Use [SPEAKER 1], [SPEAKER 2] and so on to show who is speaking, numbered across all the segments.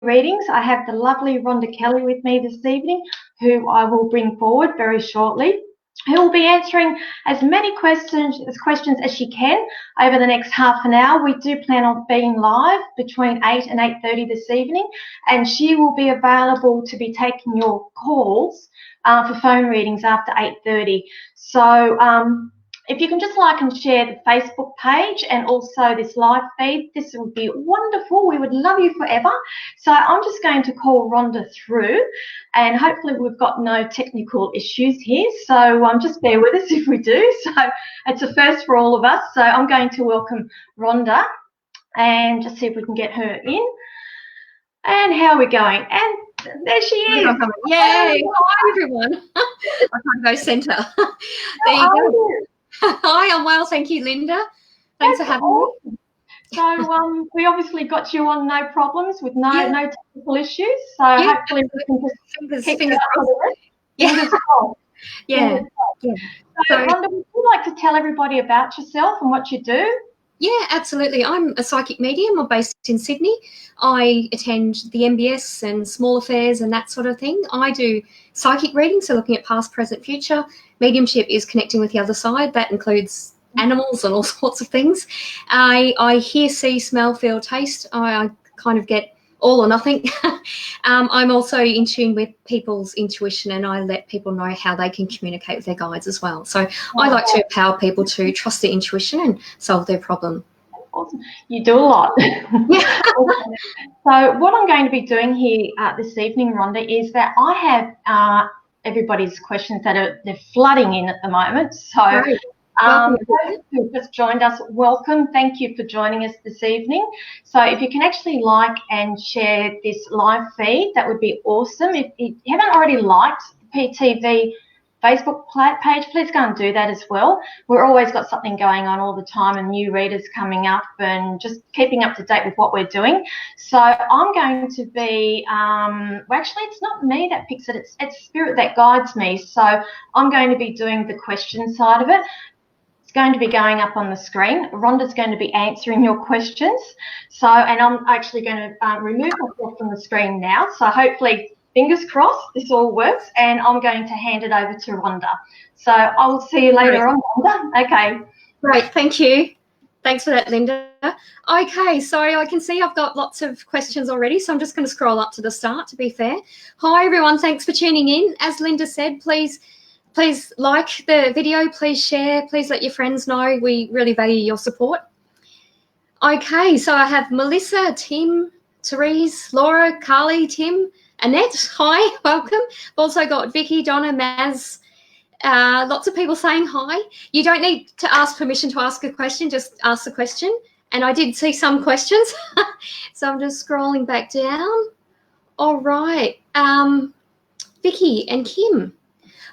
[SPEAKER 1] readings. I have the lovely Rhonda Kelly with me this evening, who I will bring forward very shortly, who will be answering as many questions as she can over the next half an hour. We do plan on being live between 8 and 8:30 this evening, and she will be available to be taking your calls for phone readings after 8:30. So if you can just like and share the Facebook page and also this live feed, this would be wonderful. We would love you forever. So I'm just going to call Rhonda through, and hopefully we've got no technical issues here. So just bear with us if we do. So it's a first for all of us. So I'm going to welcome Rhonda and just see if we can get her in. And how are we going? And there she is.
[SPEAKER 2] Yay. Hi, everyone. I can't go centre. There you go. Hi, I'm well. Thank you, Linda. Thanks for having me.
[SPEAKER 1] So we obviously got you on no problems with no technical issues. So hopefully we can just keep fingers crossed.
[SPEAKER 2] Yeah. Yeah.
[SPEAKER 1] So Rhonda, would you like to tell everybody about yourself and what you do?
[SPEAKER 2] Yeah, absolutely. I'm a psychic medium. I'm based in Sydney. I attend the MBS and small affairs and that sort of thing. I do psychic readings, so looking at past, present, future. Mediumship is connecting with the other side. That includes animals and all sorts of things. I hear, see, smell, feel, taste. I kind of get all or nothing. I'm also in tune with people's intuition, and I let people know how they can communicate with their guides as well. So I like to empower people to trust their intuition and solve their problem.
[SPEAKER 1] Awesome. You do a lot. Yeah. So what I'm going to be doing here this evening, Rhonda, is that I have everybody's questions they're flooding in at the moment. So those who just joined us, welcome. Thank you for joining us this evening. So if you can actually like and share this live feed, that would be awesome. If you haven't already liked the PTV Facebook page, please go and do that as well. We're always got something going on all the time and new readers coming up and just keeping up to date with what we're doing. So I'm going to be, well, actually it's not me that picks it, it's Spirit that guides me. So I'm going to be doing the question side of it. It's going to be going up on the screen. Rhonda's going to be answering your questions. So, and I'm actually going to remove myself from the screen now. So hopefully, fingers crossed, this all works. And I'm going to hand it over to Rhonda. So I will see you later on, Rhonda. Okay.
[SPEAKER 2] Great. Thank you. Thanks for that, Linda. Okay, so I can see I've got lots of questions already, so I'm just going to scroll up to the start, to be fair. Hi, everyone. Thanks for tuning in. As Linda said, please like the video, please share, please let your friends know. We really value your support. Okay, so I have Melissa, Tim, Therese, Laura, Carly, Tim, Annette. Hi, welcome. I've also got Vicky, Donna, Maz, lots of people saying hi. You don't need to ask permission to ask a question, just ask the question. And I did see some questions, so I'm just scrolling back down. All right, Vicky and Kim.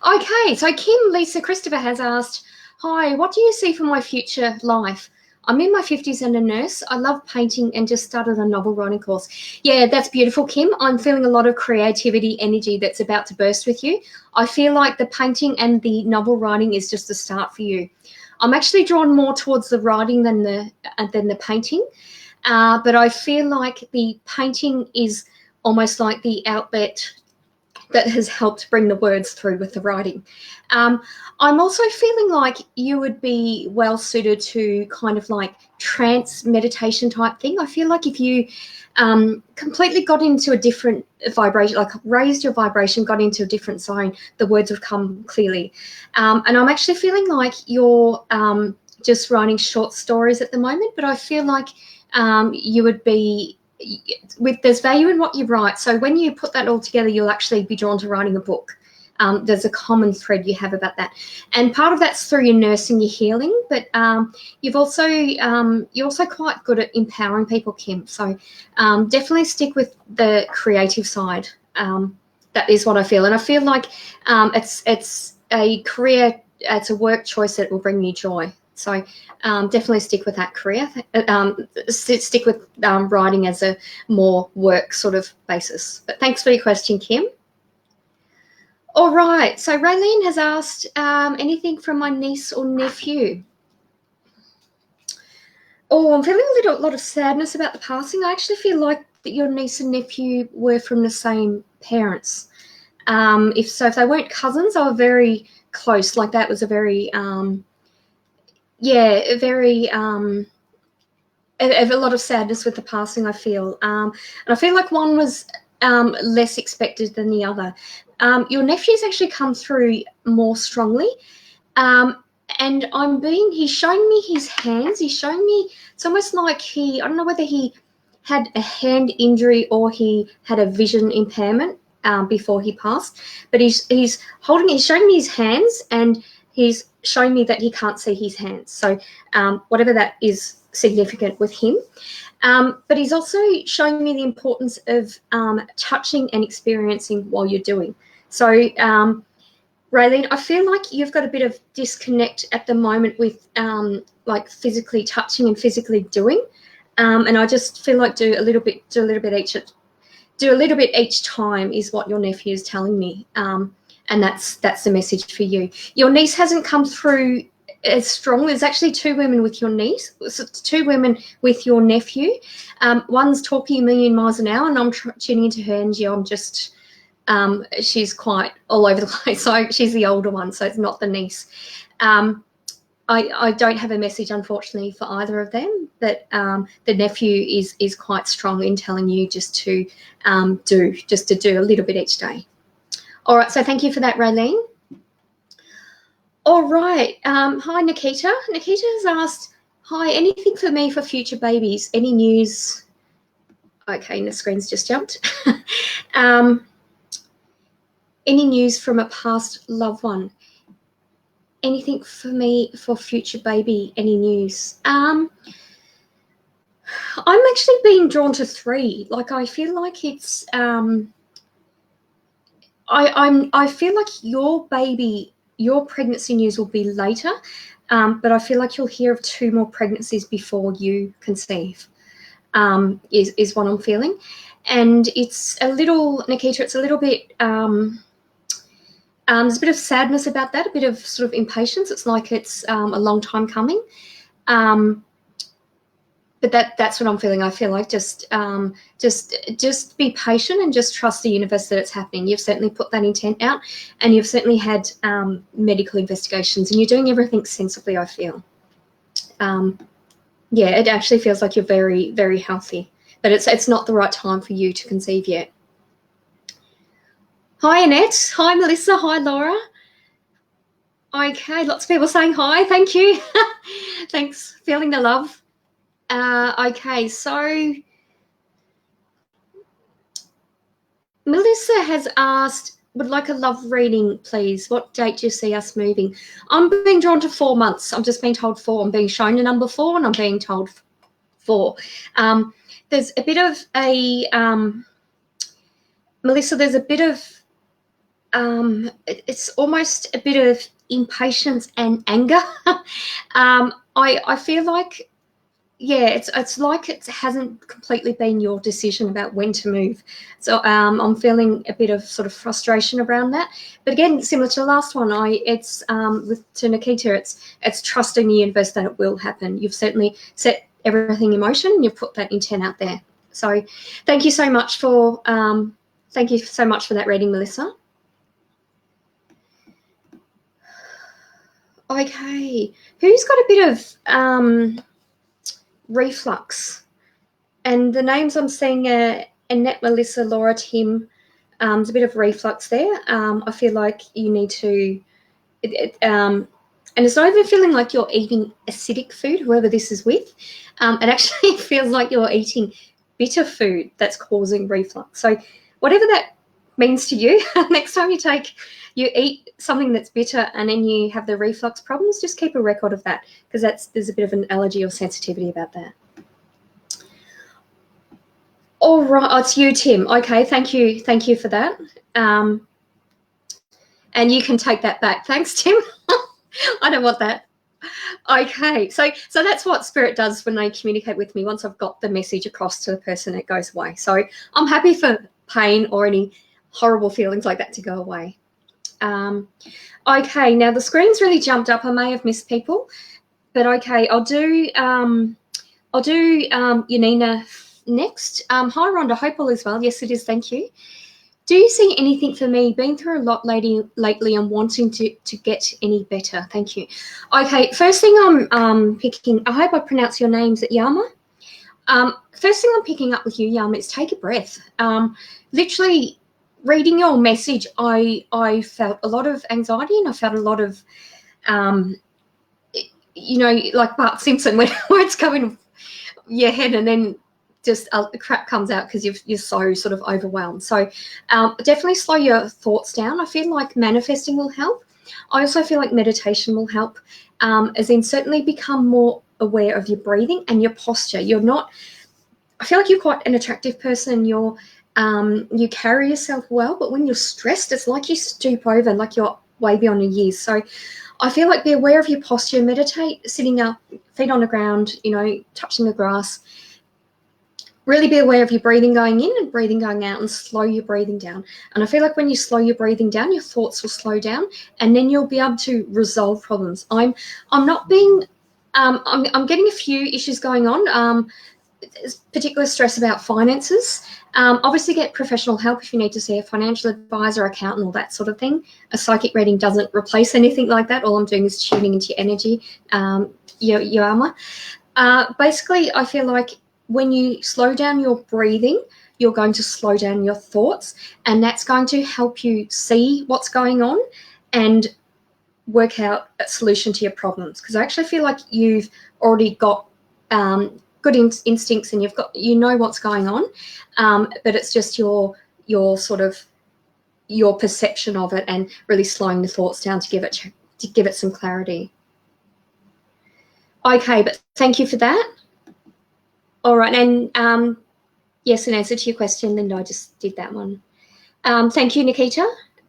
[SPEAKER 2] Okay, so Kim Lisa Christopher has asked, hi, what do you see for my future life? I'm in my 50s and a nurse. I love painting and just started a novel writing course. Yeah, that's beautiful, Kim. I'm feeling a lot of creativity energy that's about to burst with you. I feel like the painting and the novel writing is just a start for you. I'm actually drawn more towards the writing than the painting, but I feel like the painting is almost like the outlet that has helped bring the words through with the writing. I'm also feeling like you would be well suited to kind of like trance meditation type thing. I feel like if you completely got into a different vibration, like raised your vibration, got into a different zone, the words would come clearly. And I'm actually feeling like you're just writing short stories at the moment, but I feel like you would be, there's value in what you write. So when you put that all together, you'll actually be drawn to writing a book. There's a common thread you have about that. And part of that's through your nursing, your healing, but you're also quite good at empowering people, Kim. So definitely stick with the creative side. That is what I feel. And I feel like it's a career, it's a work choice that will bring you joy. So definitely stick with that career. Stick with writing as a more work sort of basis. But thanks for your question, Kim. All right. So Raylene has asked anything from my niece or nephew. Oh, I'm feeling a lot of sadness about the passing. I actually feel like that your niece and nephew were from the same parents. If they weren't cousins, they were very close. Like that was a very, a lot of sadness with the passing, I feel. And I feel like one was less expected than the other. Your nephew's actually come through more strongly. And he's showing me his hands. He's showing me, it's almost like I don't know whether he had a hand injury or he had a vision impairment before he passed. But he's showing me his hands, and he's showing me that he can't see his hands. So whatever that is significant with him. But he's also showing me the importance of touching and experiencing while you're doing. So Raylene, I feel like you've got a bit of disconnect at the moment with like physically touching and physically doing, and I just feel like do a little bit each time is what your nephew is telling me, and that's the message for you. Your niece hasn't come through as strong. There's actually two women with your niece, two women with your nephew. One's talking a million miles an hour, and I'm tuning into her, and I'm just. She's quite all over the place. So she's the older one, so it's not the niece. I don't have a message, unfortunately, for either of them, but the nephew is quite strong in telling you just to do a little bit each day. All right, so thank you for that, Raylene. All right, hi, Nikita. Nikita has asked, hi, anything for me for future babies? Any news? Okay, and the screen's just jumped. Any news from a past loved one? Anything for me for future baby? Any news? I'm actually being drawn to 3. Like I feel like it's I feel like your pregnancy news will be later, but I feel like you'll hear of 2 more pregnancies before you conceive. Is what I'm feeling, and it's a little, Nikita. It's a little bit. There's a bit of sadness about that, a bit of sort of impatience. It's like it's a long time coming. But that's what I'm feeling. I feel like just be patient and just trust the universe that it's happening. You've certainly put that intent out, and you've certainly had medical investigations, and you're doing everything sensibly, I feel. Yeah, it actually feels like you're very, very healthy, but it's not the right time for you to conceive yet. Hi, Annette. Hi, Melissa. Hi, Laura. Okay, lots of people saying hi. Thank you. Thanks. Feeling the love. Okay, so Melissa has asked, would like a love reading, please. What date do you see us moving? I'm being drawn to 4 months. I'm just being told 4. I'm being shown the number 4, and I'm being told 4. There's a bit of a Melissa. There's a bit of it's almost a bit of impatience and anger. I feel like, yeah, it's like it hasn't completely been your decision about when to move. So I'm feeling a bit of sort of frustration around that. But again, similar to the last one, to Nikita, it's trusting the universe that it will happen. You've certainly set everything in motion, and you've put that intent out there. So thank you so much for that reading, Melissa. Okay, who's got a bit of reflux? And the names I'm seeing are Annette, Melissa, Laura, Tim. There's a bit of reflux there. I feel like you need to, and it's not even feeling like you're eating acidic food, whoever this is with. It actually feels like you're eating bitter food that's causing reflux. So whatever that means to you, next time you eat something that's bitter and then you have the reflux problems, just keep a record of that, because there's a bit of an allergy or sensitivity about that. All right, oh, it's you, Tim. Okay, thank you for that. And you can take that back. Thanks, Tim. I don't want that. Okay, so that's what Spirit does when they communicate with me. Once I've got the message across to the person, it goes away. So I'm happy for pain or any horrible feelings like that to go away. Okay, now the screen's really jumped up. I may have missed people, but okay, I'll do Yanina next. Hi, Rhonda. Hope all is well. Yes, it is. Thank you. Do you see anything for me? Been through a lot lately and wanting to get any better. Thank you. Okay, first thing I'm picking, I hope I pronounce your names at Yama. First thing I'm picking up with you, Yama, is take a breath. Literally reading your message, I felt a lot of anxiety and I felt a lot of, you know, like Bart Simpson, when words come in your head and then just crap comes out because you're so sort of overwhelmed. So definitely slow your thoughts down. I feel like manifesting will help. I also feel like meditation will help, as in certainly become more aware of your breathing and your posture. You're not, I feel like you're quite an attractive person. You carry yourself well, but when you're stressed, it's like you stoop over and like you're way beyond your years. So I feel like be aware of your posture, meditate, sitting up, feet on the ground, you know, touching the grass. Really be aware of your breathing going in and breathing going out, and slow your breathing down. And I feel like when you slow your breathing down, your thoughts will slow down, and then you'll be able to resolve problems. I'm not being, I'm getting a few issues going on. Particular stress about finances. Obviously get professional help if you need to see a financial advisor, accountant, all that sort of thing. A psychic reading doesn't replace anything like that. All I'm doing is tuning into your energy, your armor. Basically, I feel like when you slow down your breathing, you're going to slow down your thoughts, and that's going to help you see what's going on and work out a solution to your problems. Because I actually feel like you've already got good instincts and you know what's going on, but it's just your sort of your perception of it and really slowing the thoughts down to give it some clarity. Okay, but thank you for that. All right, and yes, in answer to your question, Linda, I just did that one. Thank you, Nikita.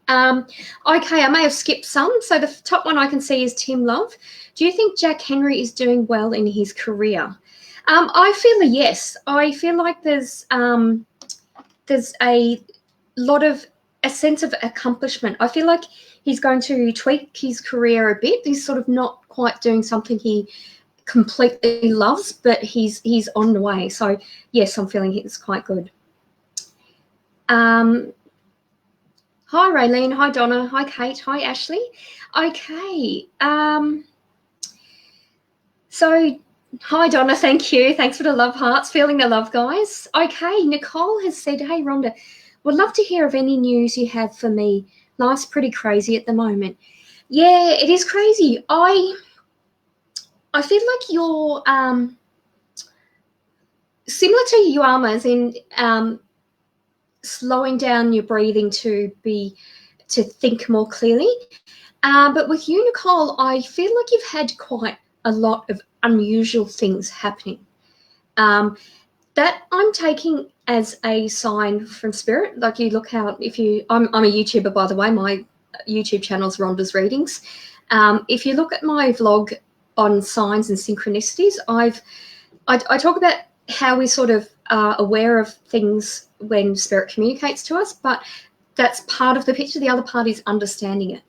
[SPEAKER 2] Okay, I may have skipped some. So the top one I can see is Tim Love. Do you think Jack Henry is doing well in his career? I feel a yes. I feel like there's a lot of a sense of accomplishment. I feel like he's going to tweak his career a bit. He's sort of not quite doing something he completely loves, but he's on the way. So yes, I'm feeling it's quite good. Hi Raylene, hi Donna, hi Kate, hi Ashley. Okay, so hi Donna, thank you. Thanks for the love hearts, feeling the love, guys. Okay, Nicole has said, hey Rhonda, would love to hear of any news you have for me. Life's pretty crazy at the moment. Yeah, it is crazy. I feel like you're similar to Yuama, as in slowing down your breathing to think more clearly. But with you, Nicole, I feel like you've had quite a lot of unusual things happening. That I'm taking as a sign from spirit. Like you look out, I'm a YouTuber, by the way. My YouTube channel is Rhonda's Readings. If you look at my vlog on signs and synchronicities, I talk about how we sort of are aware of things when spirit communicates to us, but that's part of the picture. The other part is understanding it.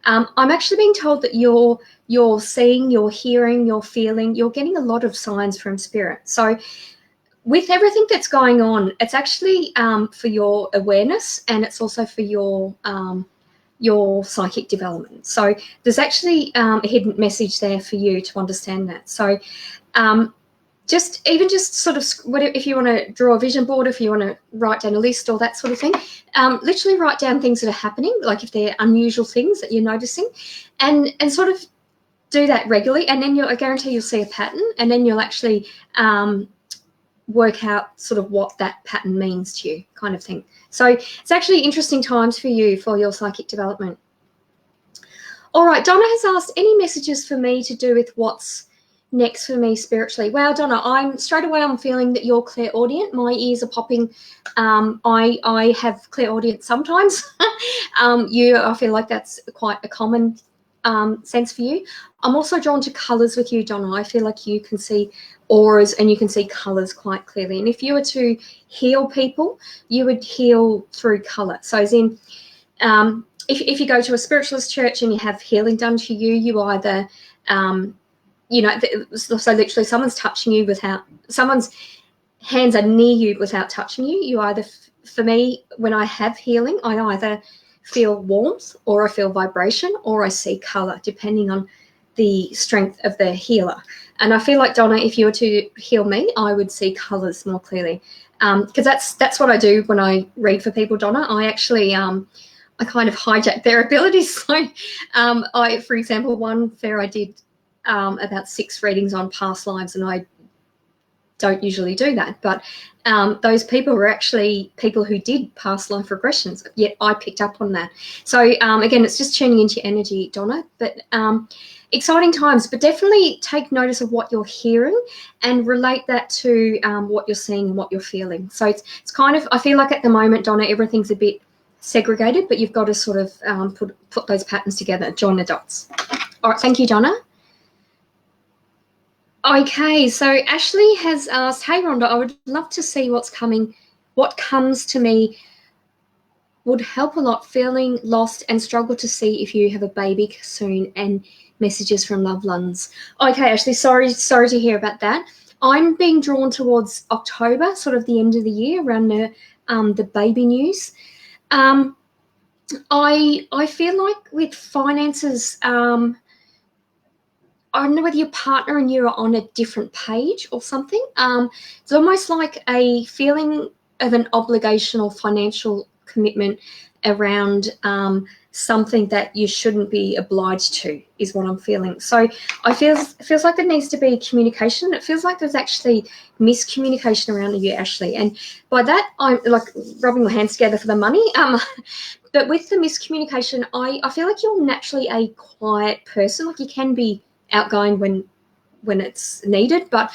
[SPEAKER 2] I'm actually being told that you're seeing, you're hearing, you're feeling, you're getting a lot of signs from spirit. So with everything that's going on, it's actually for your awareness, and it's also for your psychic development. So there's actually a hidden message there for you to understand that. So just sort of, if you want to draw a vision board, if you want to write down a list or that sort of thing, literally write down things that are happening, like if they're unusual things that you're noticing, and sort of do that regularly, and then I guarantee you'll see a pattern, and then you'll actually work out sort of what that pattern means to you, kind of thing. So it's actually interesting times for you for your psychic development. All right, Donna has asked, any messages for me to do with what's next for me spiritually? Well, Donna, I'm feeling that you're clairaudient. My ears are popping. I have clairaudience sometimes. I feel like that's quite a common sense for you. I'm also drawn to colours with you, Donna. I feel like you can see auras and you can see colours quite clearly. And if you were to heal people, you would heal through colour. So as in, if you go to a spiritualist church and you have healing done to you, you either, so literally someone's touching you hands are near you without touching you. You either, for me, when I have healing, I either feel warmth or I feel vibration or I see color, depending on the strength of the healer. And I feel like, Donna, if you were to heal me, I would see colors more clearly, because that's what I do when I read for people, Donna. I actually I kind of hijack their abilities. So for example, one fair I did about 6 readings on past lives, and I don't usually do that, but those people were actually people who did past life regressions, yet I picked up on that. So again, it's just tuning into your energy, Donna, but exciting times. But definitely take notice of what you're hearing and relate that to what you're seeing and what you're feeling. So it's kind of, I feel like at the moment, Donna, everything's a bit segregated, but you've got to sort of put those patterns together, join the dots. All right, thank you, Donna. Okay, so Ashley has asked, hey Rhonda, I would love to see what's coming. What comes to me would help a lot, feeling lost and struggle to see if you have a baby soon, and messages from loved ones. Okay, Ashley, sorry to hear about that. I'm being drawn towards October, sort of the end of the year, around the baby news. I feel like with finances, I don't know whether your partner and you are on a different page or something. It's almost like a feeling of an obligation or financial commitment around something that you shouldn't be obliged to, is what I'm feeling. So it feels like there needs to be communication. It feels like there's actually miscommunication around you, Ashley. And by that, I'm like rubbing my hands together for the money. But with the miscommunication, I feel like you're naturally a quiet person. Like you can be outgoing when it's needed, but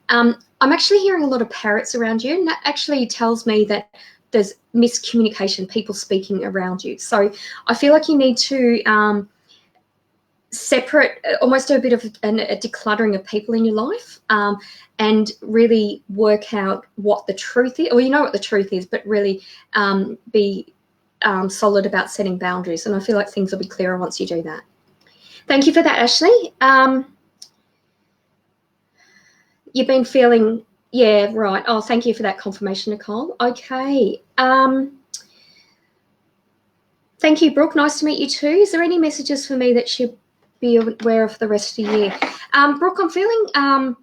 [SPEAKER 2] I'm actually hearing a lot of parrots around you, and that actually tells me that there's miscommunication, people speaking around you. So I feel like you need to separate, almost do a bit of a decluttering of people in your life, and really work out what the truth is. Well, you know what the truth is, but really be solid about setting boundaries. And I feel like things will be clearer once you do that. Thank you for that, Ashley. You've been feeling, yeah, right. Oh, thank you for that confirmation, Nicole. Okay. Thank you, Brooke. Nice to meet you too. Is there any messages for me that should be aware of for the rest of the year? Brooke, I'm feeling,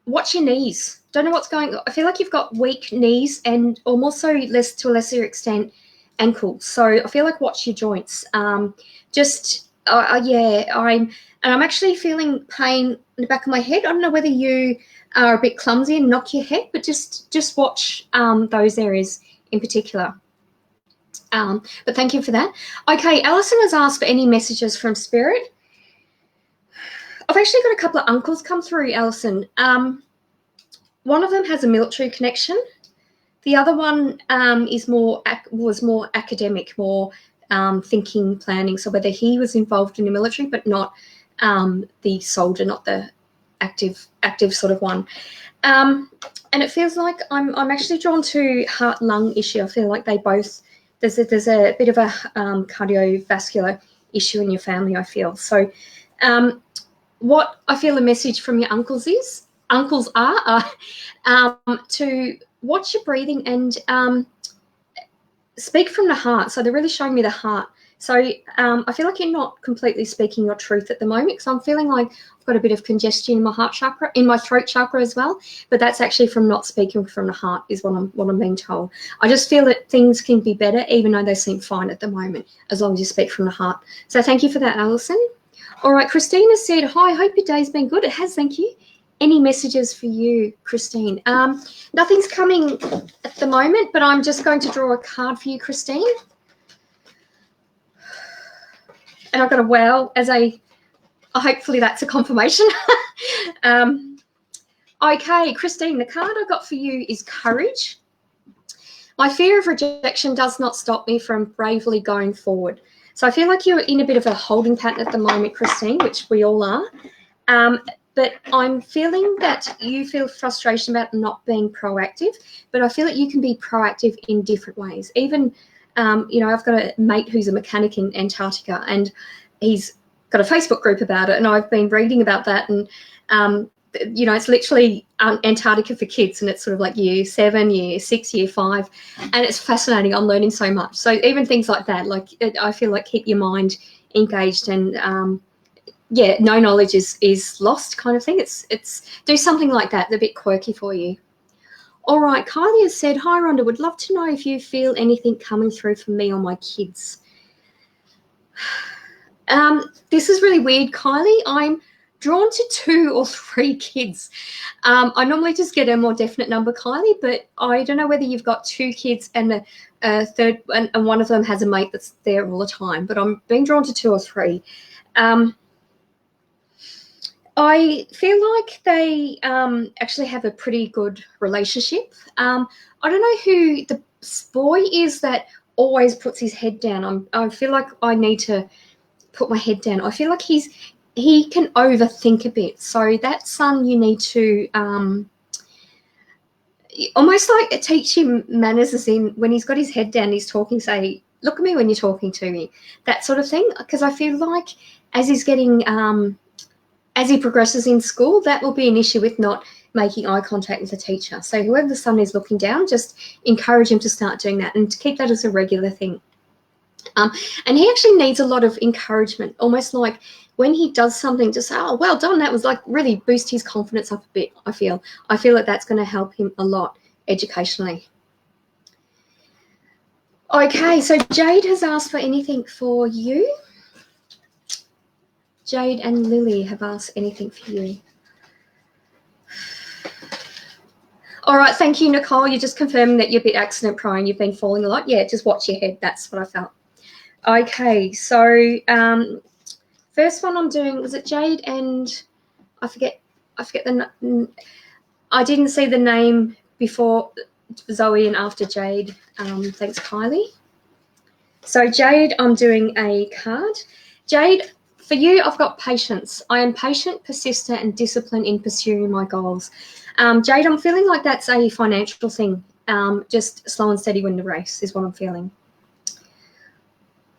[SPEAKER 2] watch your knees. Don't know what's going on. I feel like you've got weak knees and also to a lesser extent, ankles. So I feel like watch your joints. I'm actually feeling pain in the back of my head. I don't know whether you are a bit clumsy and knock your head, but just watch those areas in particular. But thank you for that. Okay, Alison has asked for any messages from Spirit. I've actually got a couple of uncles come through, Alison. One of them has a military connection. The other one was more academic, more thinking, planning. So whether he was involved in the military, but not the soldier, not the active sort of one. And it feels like I'm actually drawn to heart-lung issue. I feel like they both, there's a bit of a cardiovascular issue in your family, I feel. So what I feel a message from your uncles are to watch your breathing and speak from the heart. So they're really showing me the heart. So I feel like you're not completely speaking your truth at the moment, because I'm feeling like I've got a bit of congestion in my heart chakra, in my throat chakra as well. But that's actually from not speaking from the heart, is what I'm being told. I just feel that things can be better, even though they seem fine at the moment, as long as you speak from the heart. So thank you for that, Alison. All right, Christina said, hi, hope your day's been good. It has, thank you. Any messages for you, Christine? Nothing's coming at the moment, but I'm just going to draw a card for you, Christine. And I've got a wow as hopefully that's a confirmation. Okay, Christine, the card I got for you is Courage. My fear of rejection does not stop me from bravely going forward. So I feel like you're in a bit of a holding pattern at the moment, Christine, which we all are. But I'm feeling that you feel frustration about not being proactive, but I feel that you can be proactive in different ways. Even, I've got a mate who's a mechanic in Antarctica, and he's got a Facebook group about it, and I've been reading about that and you know, it's literally Antarctica for kids, and it's sort of like year 7, year 6, year 5, and it's fascinating. I'm learning so much. So even things like that, like I feel like keep your mind engaged, and yeah, no knowledge is lost kind of thing. It's do something like that. They're a bit quirky for you. All right, Kylie has said, hi Rhonda, would love to know if you feel anything coming through for me or my kids. This is really weird, Kylie. I'm drawn to 2 or 3 kids. I normally just get a more definite number, Kylie, but I don't know whether you've got 2 kids and a third, and one of them has a mate that's there all the time, but I'm being drawn to 2 or 3. I feel like they actually have a pretty good relationship. I don't know who the boy is that always puts his head down. I feel like I need to put my head down. I feel like he can overthink a bit. So that son, you need to almost like teach him manners, as in when he's got his head down, he's talking, say, look at me when you're talking to me, that sort of thing. Because I feel like as he's getting as he progresses in school, that will be an issue with not making eye contact with the teacher. So whoever the son is looking down, just encourage him to start doing that and to keep that as a regular thing. And he actually needs a lot of encouragement, almost like when he does something, just say, oh, well done. That was like really boost his confidence up a bit, I feel. I feel like that's going to help him a lot educationally. Okay, so Jade has asked for anything for you. Jade and Lily have asked anything for you. All right, thank you, Nicole. You're just confirming that you're a bit accident prone. You've been falling a lot. Yeah, just watch your head. That's what I felt. Okay, so first one I'm doing, was it Jade and I forget the, I didn't see the name before Zoe and after Jade. Thanks, Kylie. So Jade, I'm doing a card. Jade, for you, I've got patience. I am patient, persistent, and disciplined in pursuing my goals. Jade, I'm feeling like that's a financial thing. Just slow and steady win the race is what I'm feeling.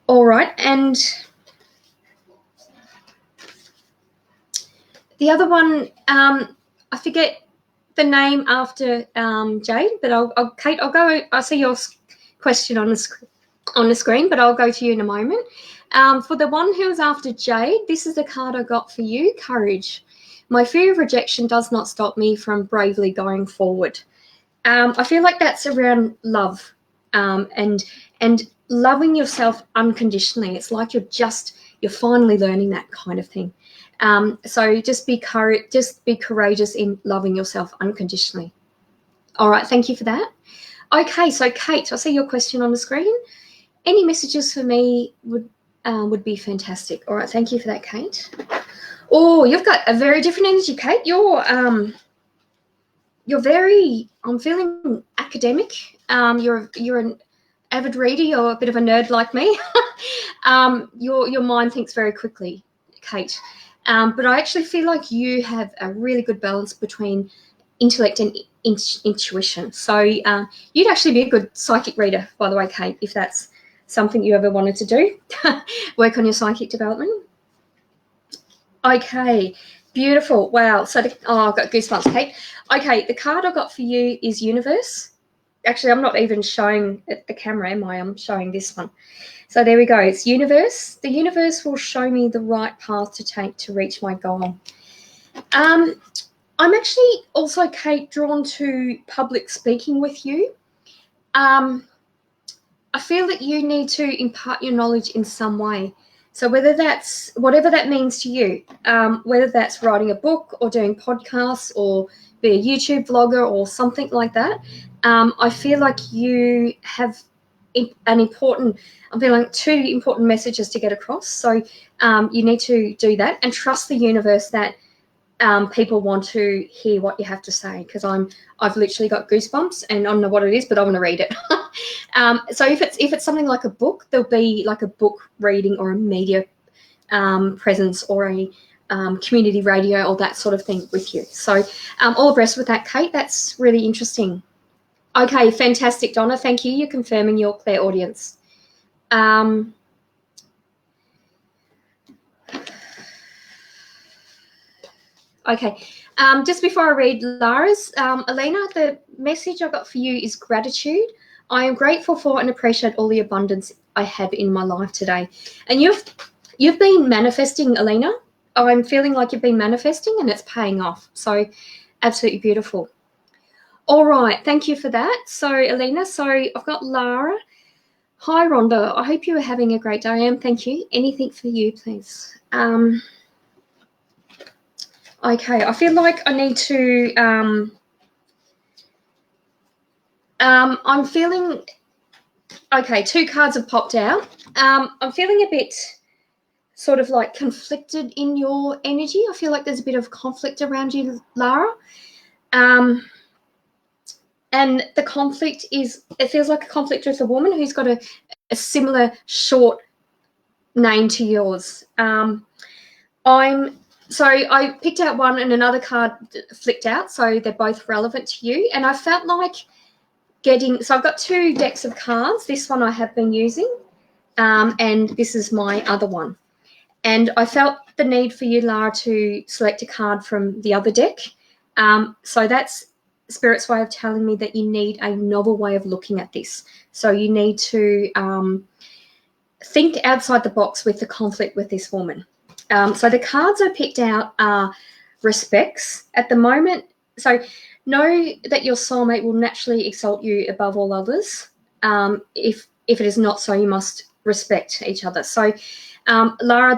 [SPEAKER 2] All right, and the other one, I forget the name after Jade, but Kate, I'll go. I see your question on the screen, but I'll go to you in a moment. For the one who is after Jade, this is the card I got for you, Courage. My fear of rejection does not stop me from bravely going forward. I feel like that's around love and loving yourself unconditionally. It's like you're finally learning that kind of thing. So just be courageous in loving yourself unconditionally. All right, thank you for that. Okay, so Kate, I see your question on the screen. Any messages for me would be fantastic. All right, thank you for that, Kate. Oh, you've got a very different energy, Kate. You're very, I'm feeling academic. You're an avid reader. You're a bit of a nerd like me. Your mind thinks very quickly, Kate. But I actually feel like you have a really good balance between intellect and intuition. So you'd actually be a good psychic reader, by the way, Kate, if that's something you ever wanted to do, work on your psychic development. Okay, beautiful. Wow. So, I've got goosebumps, Kate. Okay, the card I got for you is Universe. Actually, I'm not even showing the camera, am I? I'm showing this one. So there we go. It's Universe. The universe will show me the right path to take to reach my goal. I'm actually also, Kate, drawn to public speaking with you. I feel that you need to impart your knowledge in some way. So whether that's whatever that means to you, whether that's writing a book or doing podcasts or be a YouTube vlogger or something like that, I feel like you have I'm feeling 2 important messages to get across. So you need to do that and trust the universe that people want to hear what you have to say, because I've literally got goosebumps and I don't know what it is, but I want to read it. So if it's something like a book, there'll be like a book reading or a media presence or a community radio or that sort of thing with you. So all abreast with that, Kate. That's really interesting. Okay, fantastic, Donna. Thank you. You're confirming your clairaudience. Okay. Just before I read Lara's, Elena, the message I got for you is gratitude. I am grateful for and appreciate all the abundance I have in my life today. And you've been manifesting, Elena. I'm feeling like you've been manifesting and it's paying off. So absolutely beautiful. All right. Thank you for that. So, Elena, so I've got Lara. Hi, Rhonda. I hope you are having a great day. I am. Thank you. Anything for you, please? Okay. I feel like I need to... I'm feeling... Okay, 2 cards have popped out. I'm feeling a bit sort of like conflicted in your energy. I feel like there's a bit of conflict around you, Lara. And the conflict is, it feels like a conflict with a woman who's got a similar short name to yours. So I picked out one and another card flicked out, so they're both relevant to you. And I felt like so I've got 2 decks of cards. This one I have been using, and this is my other one. And I felt the need for you, Lara, to select a card from the other deck. So that's Spirit's way of telling me that you need a novel way of looking at this. So you need to think outside the box with the conflict with this woman. So the cards I picked out are respects at the moment. So know that your soulmate will naturally exalt you above all others. If it is not so, you must respect each other. So, Lara,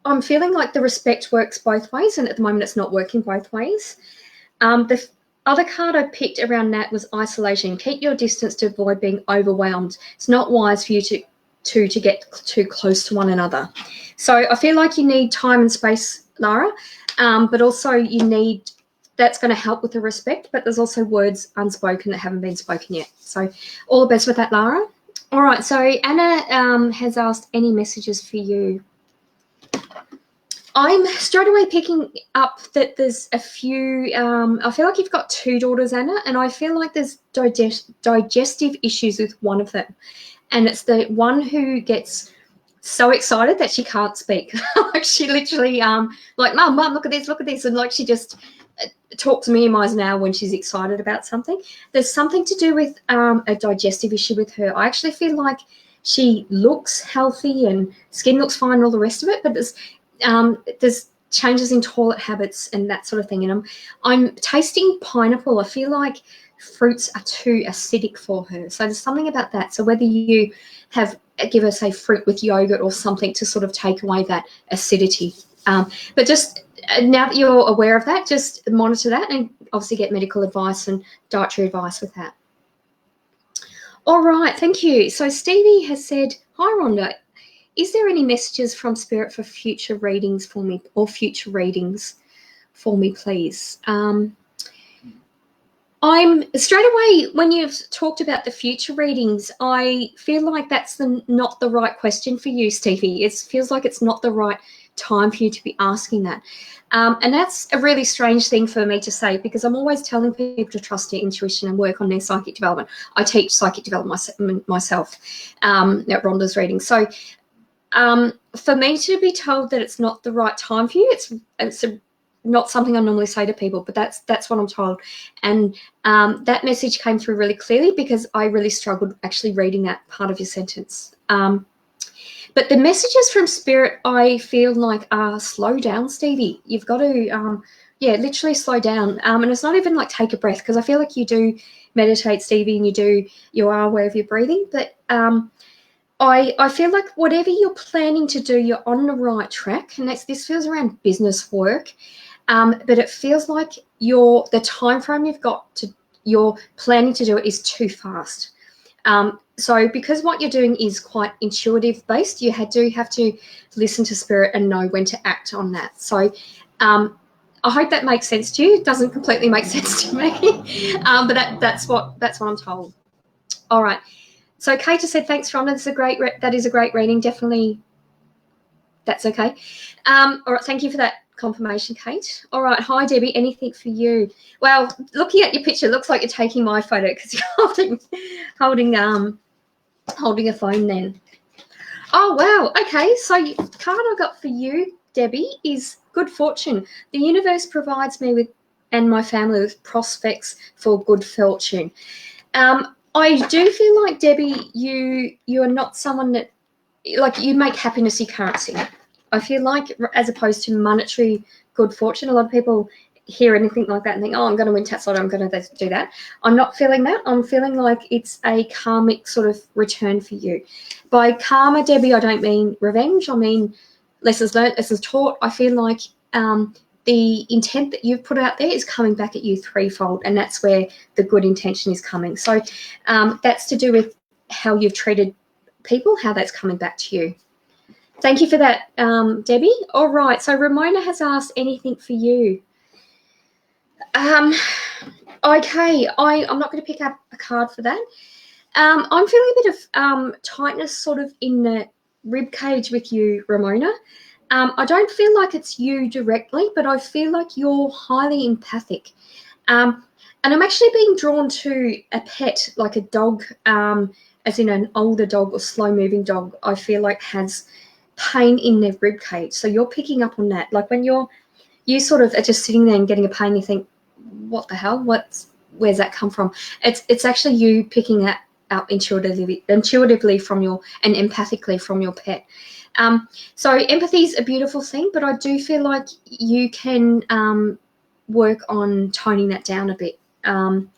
[SPEAKER 2] I'm feeling like the respect works both ways, and at the moment it's not working both ways. The other card I picked around that was isolation. Keep your distance to avoid being overwhelmed. It's not wise for you to get too close to one another. So I feel like you need time and space, Lara, but also you need... That's going to help with the respect, but there's also words unspoken that haven't been spoken yet. So all the best with that, Lara. All right, so Anna has asked any messages for you. I'm straight away picking up that there's a few... I feel like you've got 2 daughters, Anna, and I feel like there's digestive issues with one of them. And it's the one who gets so excited that she can't speak. Like she literally, like, Mum, look at this. And like she just... talks memoirs now when she's excited about something. There's something to do with a digestive issue with her. I actually feel like she looks healthy and skin looks fine and all the rest of it, but there's changes in toilet habits and that sort of thing. And I'm tasting pineapple. I feel like fruits are too acidic for her. So there's something about that. So whether you give her, say, fruit with yogurt or something to sort of take away that acidity. But just... now that you're aware of that, just monitor that and obviously get medical advice and dietary advice with that. All right, thank you. So Stevie has said, hi, Rhonda. Is there any messages from Spirit for future readings for me, or future readings for me, please? I'm straight away, when you've talked about the future readings, I feel like that's not the right question for you, Stevie. It feels like it's not the right time for you to be asking that. And that's a really strange thing for me to say, because I'm always telling people to trust their intuition and work on their psychic development. I teach psychic development myself at Rhonda's reading. So for me to be told that it's not the right time for you, it's not something I normally say to people, but that's what I'm told. And that message came through really clearly because I really struggled actually reading that part of your sentence. But the messages from Spirit, I feel like, are slow down, Stevie. You've got to, literally slow down. And it's not even like take a breath, because I feel like you do meditate, Stevie, and you are aware of your breathing. But I feel like whatever you're planning to do, you're on the right track. And this feels around business work. But it feels like the time frame you're planning to do it is too fast. So because what you're doing is quite intuitive based, you do have to listen to Spirit and know when to act on that. So I hope that makes sense to you. It doesn't completely make sense to me, but that's what I'm told. All right. So Kate just said, thanks, Rhonda. That is a great reading. Definitely, that's okay. All right. Thank you for that confirmation, Kate. All right. Hi, Debbie. Anything for you? Well, looking at your picture, it looks like you're taking my photo because you're holding a phone then. Oh, wow. Okay. So the card I got for you, Debbie, is good fortune. The universe provides me with and my family with prospects for good fortune. I do feel like, Debbie, you are not someone that, like, you make happiness your currency. I feel like, as opposed to monetary good fortune, a lot of people hear anything like that and think, oh, I'm going to win Tats Lotto, I'm going to do that. I'm not feeling that. I'm feeling like it's a karmic sort of return for you. By karma, Debbie, I don't mean revenge. I mean lessons learned, lessons taught. I feel like the intent that you've put out there is coming back at you threefold, and that's where the good intention is coming. So that's to do with how you've treated people, how that's coming back to you. Thank you for that, Debbie. All right, so Ramona has asked anything for you. Okay, I'm not going to pick up a card for that. I'm feeling a bit of tightness sort of in the rib cage with you, Ramona. I don't feel like it's you directly, but I feel like you're highly empathic. And I'm actually being drawn to a pet, like a dog, as in an older dog or slow-moving dog, I feel like has pain in their rib cage. So you're picking up on that. Like when you sort of are just sitting there and getting a pain, you think, what the hell? Where's that come from? It's actually you picking that up intuitively from your, and empathically from your pet. So empathy is a beautiful thing, but I do feel like you can work on toning that down a bit. And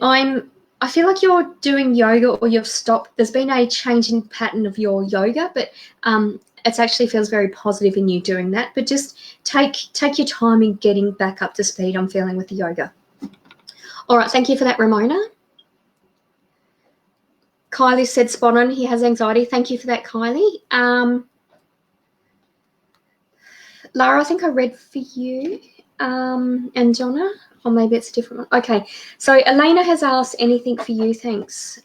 [SPEAKER 2] I feel like you're doing yoga, or you've stopped. There's been a change in pattern of your yoga, but it actually feels very positive in you doing that. But just take your time in getting back up to speed, I'm feeling, with the yoga. All right, thank you for that, Ramona. Kylie said spot on, he has anxiety. Thank you for that, Kylie. Lara, I think I read for you. And Donna, or maybe it's a different one. Okay, so Elena has asked anything for you, thanks.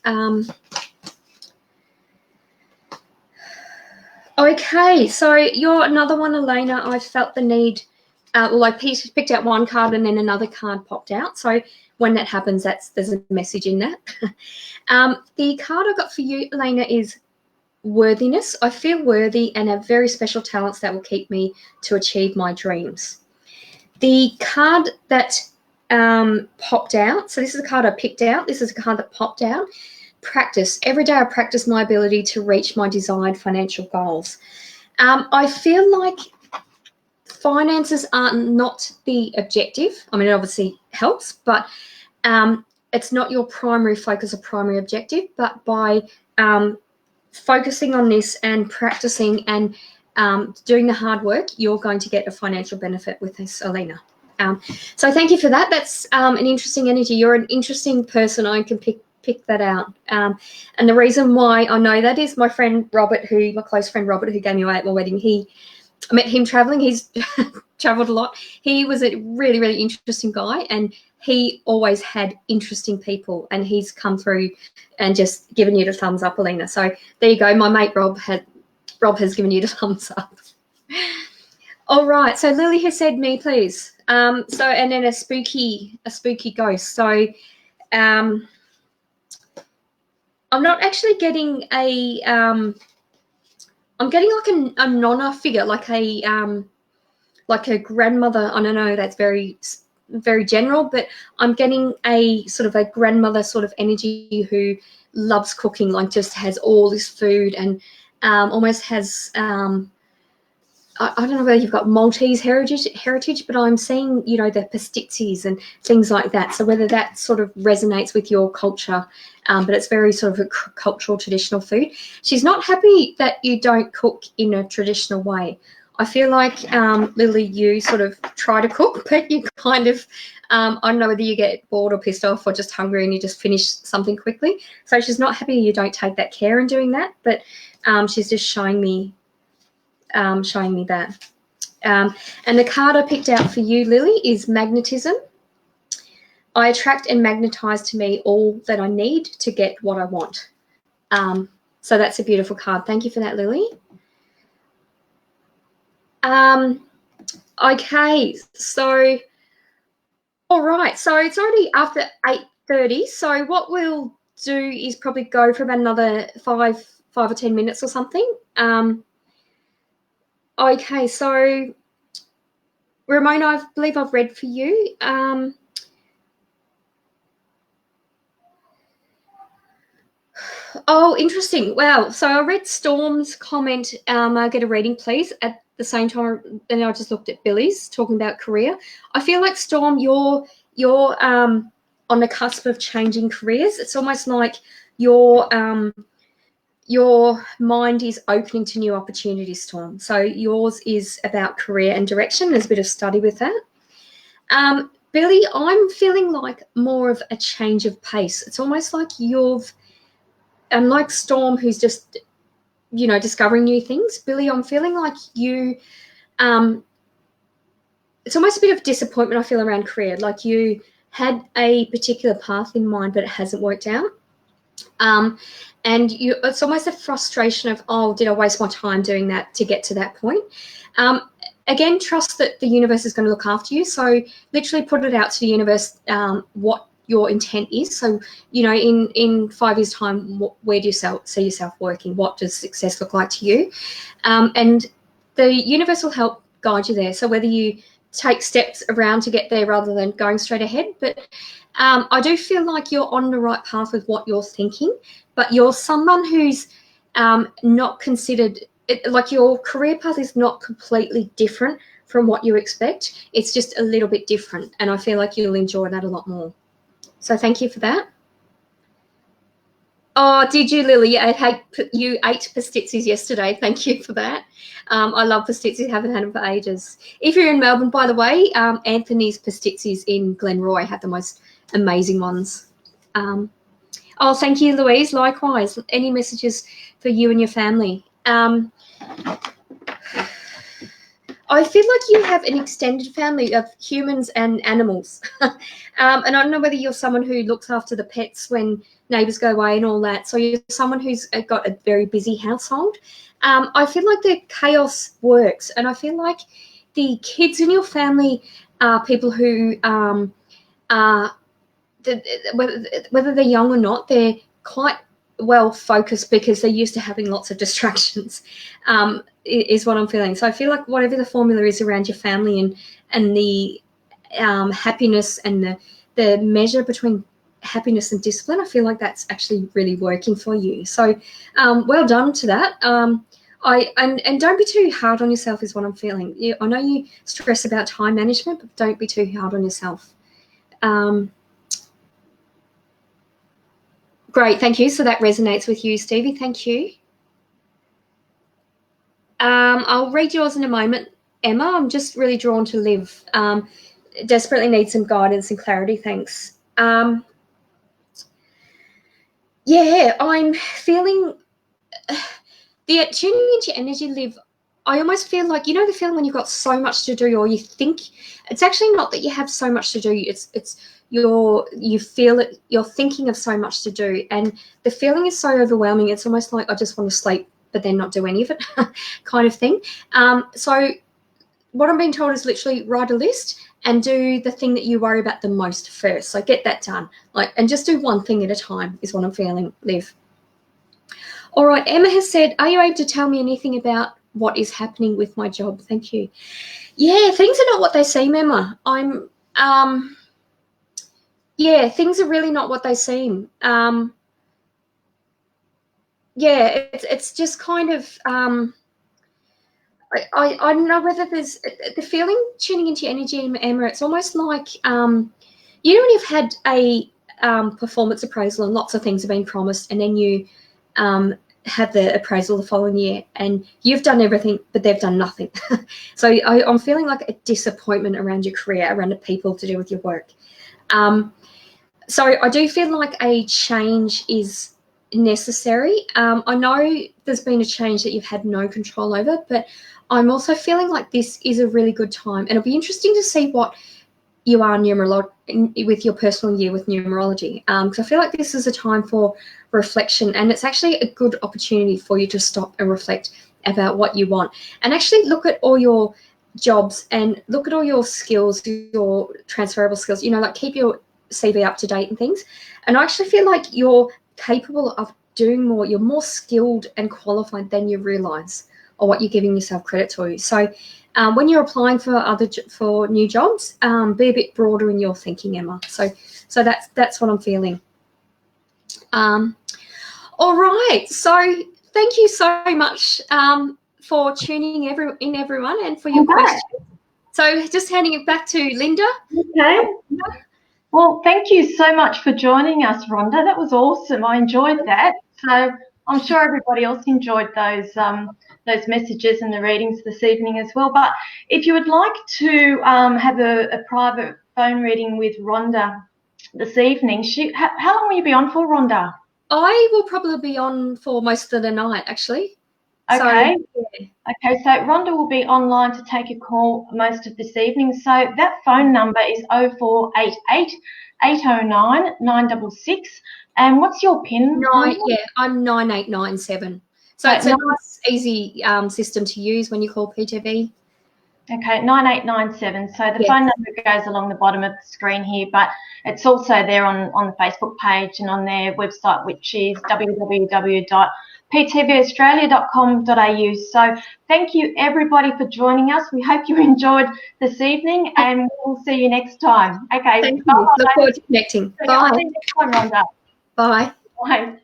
[SPEAKER 2] Okay, so you're another one, Elena. I felt the need, well, I picked out one card and then another card popped out. So when that happens, there's a message in that. The card I got for you, Elena, is worthiness. I feel worthy and have very special talents that will keep me to achieve my dreams. The card that popped out, so this is the card I picked out. This is the card that popped out. Practice. Every day I practice my ability to reach my desired financial goals. I feel like finances are not the objective. I mean, it obviously helps, but it's not your primary focus or primary objective. But by focusing on this and practicing and doing the hard work, you're going to get a financial benefit with this, Elena. So thank you for that. That's an interesting energy. You're an interesting person. I can pick that out. And the reason why I know that is my friend Robert, my close friend Robert, who gave me away at my wedding. I met him traveling. He's traveled a lot. He was a really, really interesting guy, and he always had interesting people, and he's come through and just given you the thumbs up, Elena. So there you go. My mate Rob has given you the thumbs up. All right. So Lily has said me, please. And then a spooky ghost. So I'm not actually getting I'm getting like a nonna figure, like a grandmother. I don't know, that's very, very general, but I'm getting a sort of a grandmother sort of energy who loves cooking, like just has all this food and almost has I don't know whether you've got Maltese heritage, but I'm seeing, the pastizzis and things like that. So whether that sort of resonates with your culture, but it's very sort of a cultural, traditional food. She's not happy that you don't cook in a traditional way. I feel like, Lily, you sort of try to cook, but you kind of, I don't know whether you get bored or pissed off or just hungry and you just finish something quickly. So she's not happy you don't take that care in doing that, but she's just showing me that. And the card I picked out for you, Lily, is magnetism. I attract and magnetize to me all that I need to get what I want. So that's a beautiful card. Thank you for that, Lily. Okay, so all right, so it's already after 8:30. So what we'll do is probably go for about another 5 or 10 minutes or something. Okay, so Ramona, I believe I've read for you. Oh, interesting. Wow. So I read Storm's comment, I'll get a reading, please, at the same time, and I just looked at Billy's talking about career. I feel like, Storm, you're on the cusp of changing careers. It's almost like your mind is opening to new opportunities, Storm. So yours is about career and direction. There's a bit of study with that. Billy, I'm feeling like more of a change of pace. It's almost like like Storm, who's just, discovering new things. Billy, I'm feeling like you, it's almost a bit of disappointment I feel around career. Like you had a particular path in mind, but it hasn't worked out. And it's almost a frustration of, oh, did I waste my time doing that to get to that point? Again, trust that the universe is going to look after you. So literally put it out to the universe, what your intent is. So, in 5 years' time, where do you see yourself working? What does success look like to you? And the universe will help guide you there. So whether you take steps around to get there rather than going straight ahead. But I do feel like you're on the right path with what you're thinking, but you're someone who's not considered, like your career path is not completely different from what you expect. It's just a little bit different, and I feel like you'll enjoy that a lot more. So thank you for that. Oh, did you, Lily? You ate pastizzis yesterday. Thank you for that. I love pastizzis. Haven't had them for ages. If you're in Melbourne, by the way, Anthony's pastizzis in Glenroy had the most amazing ones. Oh, thank you, Louise. Likewise. Any messages for you and your family? I feel like you have an extended family of humans and animals. And I don't know whether you're someone who looks after the pets when neighbours go away and all that. So you're someone who's got a very busy household. I feel like the chaos works, and I feel like the kids in your family are people who whether they're young or not, they're quite well focused because they're used to having lots of distractions, is what I'm feeling. So I feel like whatever the formula is around your family and the happiness and the measure between happiness and discipline, I feel like that's actually really working for you. So well done to that. And don't be too hard on yourself is what I'm feeling. I know you stress about time management, but don't be too hard on yourself. Great, thank you. So that resonates with you, Stevie. Thank you. I'll read yours in a moment, Emma. I'm just really drawn to Liv. Desperately need some guidance and clarity. Thanks. Yeah, I'm feeling the tuning into your energy, Liv. I almost feel like, the feeling when you've got so much to do, or you think it's actually not that you have so much to do. It's you feel it, you're thinking of so much to do, and the feeling is so overwhelming. It's almost like I just want to sleep but then not do any of it kind of thing. So what I'm being told is literally write a list and do the thing that you worry about the most first. So get that done, and just do one thing at a time is what I'm feeling, Liv. All right, Emma has said, are you able to tell me anything about what is happening with my job? Thank you. Yeah, things are not what they seem, Emma. Yeah, things are really not what they seem. Yeah, it's just kind of, I don't know whether there's the feeling tuning into your energy, Emma. It's almost like, when you've had a performance appraisal and lots of things have been promised, and then you have the appraisal the following year and you've done everything, but they've done nothing. So I'm feeling like a disappointment around your career, around the people to do with your work. So I do feel like a change is necessary. I know there's been a change that you've had no control over, but I'm also feeling like this is a really good time. And it'll be interesting to see what you are with your personal year with numerology. Because I feel like this is a time for reflection, and it's actually a good opportunity for you to stop and reflect about what you want. And actually look at all your jobs and look at all your skills, your transferable skills, keep your CV up to date and things. And I actually feel like you're capable of doing more. You're more skilled and qualified than you realize. or what you're giving yourself credit to. So when you're applying for new jobs, be a bit broader in your thinking, Emma. So that's what I'm feeling. All right. So thank you so much for tuning in, everyone, and for your questions. So just handing it back to Linda.
[SPEAKER 1] Okay. Well, thank you so much for joining us, Rhonda. That was awesome. I enjoyed that. So I'm sure everybody else enjoyed those messages and the readings this evening as well. But if you would like to have a private phone reading with Rhonda this evening, how long will you be on for, Rhonda?
[SPEAKER 2] I will probably be on for most of the night, actually.
[SPEAKER 1] Okay.
[SPEAKER 2] So, yeah.
[SPEAKER 1] Okay, so Rhonda will be online to take a call most of this evening. So that phone number is 0488 809 966. And what's your PIN?
[SPEAKER 2] I'm 9897. So it's a nice, easy system to use when you call PTV.
[SPEAKER 1] Okay, 9897. So the phone number goes along the bottom of the screen here, but it's also there on the Facebook page and on their website, which is www.ptvaustralia.com.au. So thank you, everybody, for joining us. We hope you enjoyed this evening, and we'll see you next time. Okay.
[SPEAKER 2] Thank you. Look forward to connecting. Bye.
[SPEAKER 1] See you next time, Rhonda.
[SPEAKER 2] Bye.
[SPEAKER 1] Bye.